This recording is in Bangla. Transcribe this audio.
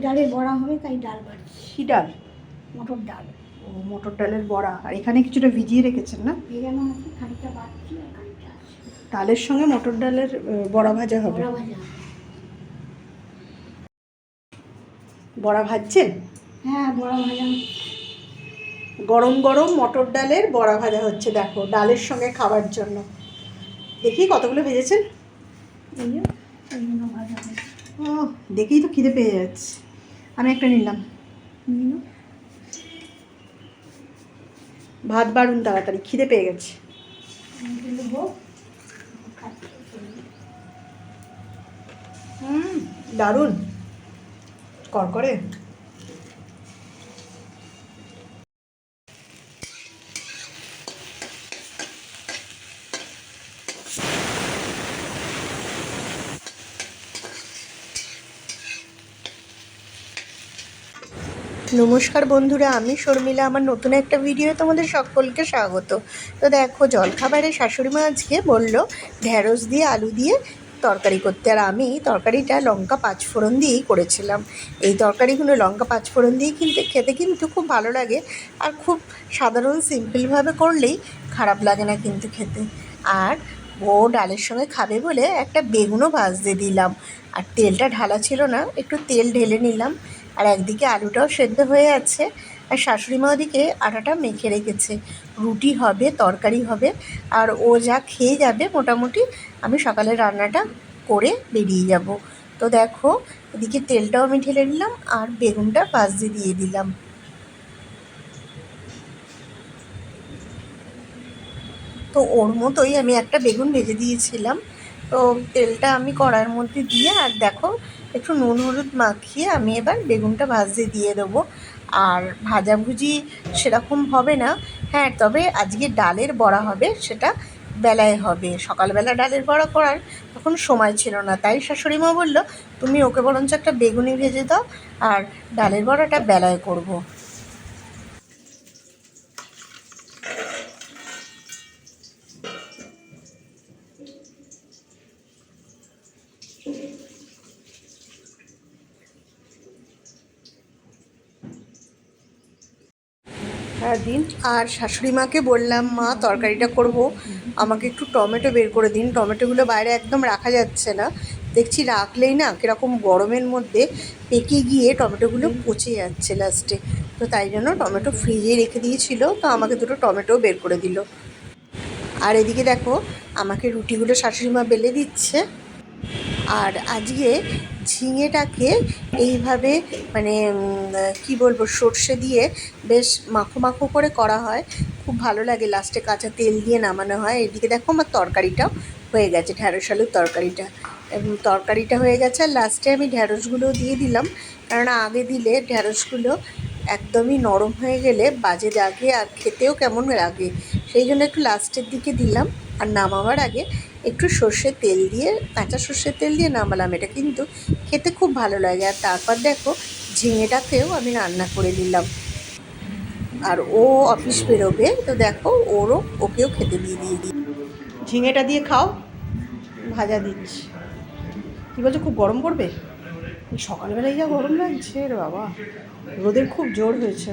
ডালের বড়া হবে, তাই ডাল বাড়ছি। কি ডাল? মটর ডাল। ও, মটর ডালের বড়া। আর এখানে কিছুটা ভিজিয়ে রেখেছেন না? ভেজানো আছে, খানিকটা বাড়ছি আর খানিকটা আছে। ডালের সঙ্গে মটর ডালের বড়া ভাজা হবে। বড়া ভাজা। বড়া ভাজছেন? হ্যাঁ, বড়া ভাজা। গরম গরম মটর ডালের বড়া ভাজা হচ্ছে, দেখো, ডালের সঙ্গে খাবার জন্য। দেখি কতগুলো ভেজেছেন। এই যে এইগুলো ভাজা হবে। ও, দেখেই তো খিদে পেয়ে যাচ্ছে। আমি একটা নিলাম। ভাত বাড়ুন তাড়াতাড়ি, খিদে পেয়ে গেছে। দারুণ করকরে। নমস্কার বন্ধুরা, আমি শর্মিলা। আমার নতুন একটা ভিডিও তোমাদের সকলকে স্বাগত। তো দেখো, জলখাবারে শাশুড়িমা আজকে বললো ঢ্যাঁড়স দিয়ে আলু দিয়ে তরকারি করতে, আর আমি তরকারিটা লঙ্কা পাঁচফোড়ন দিয়েই করেছিলাম। এই তরকারিগুলো লঙ্কা পাঁচফোড়ন দিয়ে খেতে কিন্তু খুব ভালো লাগে, আর খুব সাধারণ সিম্পলভাবে করলেই খারাপ লাগে না কিন্তু খেতে। আর ও ডালের সঙ্গে খাবে বলে একটা বেগুনও ভাজতে দিলাম, আর তেলটা ঢালা ছিল না, একটু তেল ঢেলে নিলাম। আর একদিকে আলুটাও সেদ্ধ হয়ে আছে, আর শাশুড়ি মা ওদিকে আটাটা মেখে রেখেছে। রুটি হবে, তরকারি হবে, আর ও যা খেয়ে যাবে মোটামুটি আমি সকালে রান্নাটা করে বেরিয়ে যাব। তো দেখো, এদিকে তেলটাও আমি ঢেলে নিলাম আর বেগুনটা ভাজতে দিয়ে দিলাম। তো ওর মতোই আমি একটা বেগুন ভেজে দিয়েছিলাম। তো তেলটা আমি কড়াইয়ের মধ্যে দিয়ে, আর দেখো, একটু নুন হলুদ মাখিয়ে আমি এবার বেগুনটা ভাজতে দিয়ে দেবো। আর ভাজাভুজি সেরকম হবে না। হ্যাঁ, তবে আজকে ডালের বড়া হবে, সেটা বেলায় হবে। সকালবেলা ডালের বড়া করার তখন সময় ছিল না, তাই শাশুড়ি মা বললো তুমি ওকে বরঞ্চ একটা বেগুনি ভেজে দাও, আর ডালের বড়াটা বেলায় করব। দিন। আর শাশুড়ি মাকে বললাম, মা তরকারিটা করব, আমাকে একটু টমেটো বের করে দিন। টমেটোগুলো বাইরে একদম রাখা যাচ্ছে না, দেখছি রাখলেই না কীরকম গরমের মধ্যে পেকে গিয়ে টমেটোগুলো পচে যাচ্ছে লাস্টে। তো তাই জন্য টমেটো ফ্রিজে রেখে দিয়েছিল, তো আমাকে দুটো টমেটোও বের করে দিল। আর এদিকে দেখো, আমাকে রুটিগুলো শাশুড়ি মা বেলে দিচ্ছে। আর আজকে ঝিঙেটাকে এইভাবে মানে কি বলবো, সর্ষে দিয়ে বেশ মাখো মাখো করে করা হয়, খুব ভালো লাগে। লাস্টে কাঁচা তেল দিয়ে নামানো হয়। এদিকে দেখো, আমার তরকারিটাও হয়ে গেছে, ঢ্যাঁড়স আলুর তরকারিটা হয়ে গেছে। আর লাস্টে আমি ঢ্যাঁড়সগুলোও দিয়ে দিলাম, কারণ আগে দিলে ঢ্যাঁড়সগুলো একদমই নরম হয়ে গেলে বাজে লাগে আর খেতেও কেমন লাগে, সেই জন্য একটু লাস্টের দিকে দিলাম। আর নামাবার আগে একটু সর্ষের তেল দিয়ে, কাঁচা সর্ষের তেল দিয়ে নামালাম। এটা কিন্তু খেতে খুব ভালো লাগে। আর তারপর দেখো, ঝিঙেটাকেও আমি রান্না করে নিলাম। আর ও অফিস বেরোবে, তো দেখো ওকেও খেতে দিয়ে দিই। ঝিঙেটা দিয়ে খাও, ভাজা দিচ্ছি। কী বলছো, খুব গরম পড়বে? সকালবেলায় যা গরম লাগছে রে বাবা, রোদের খুব জোর হয়েছে।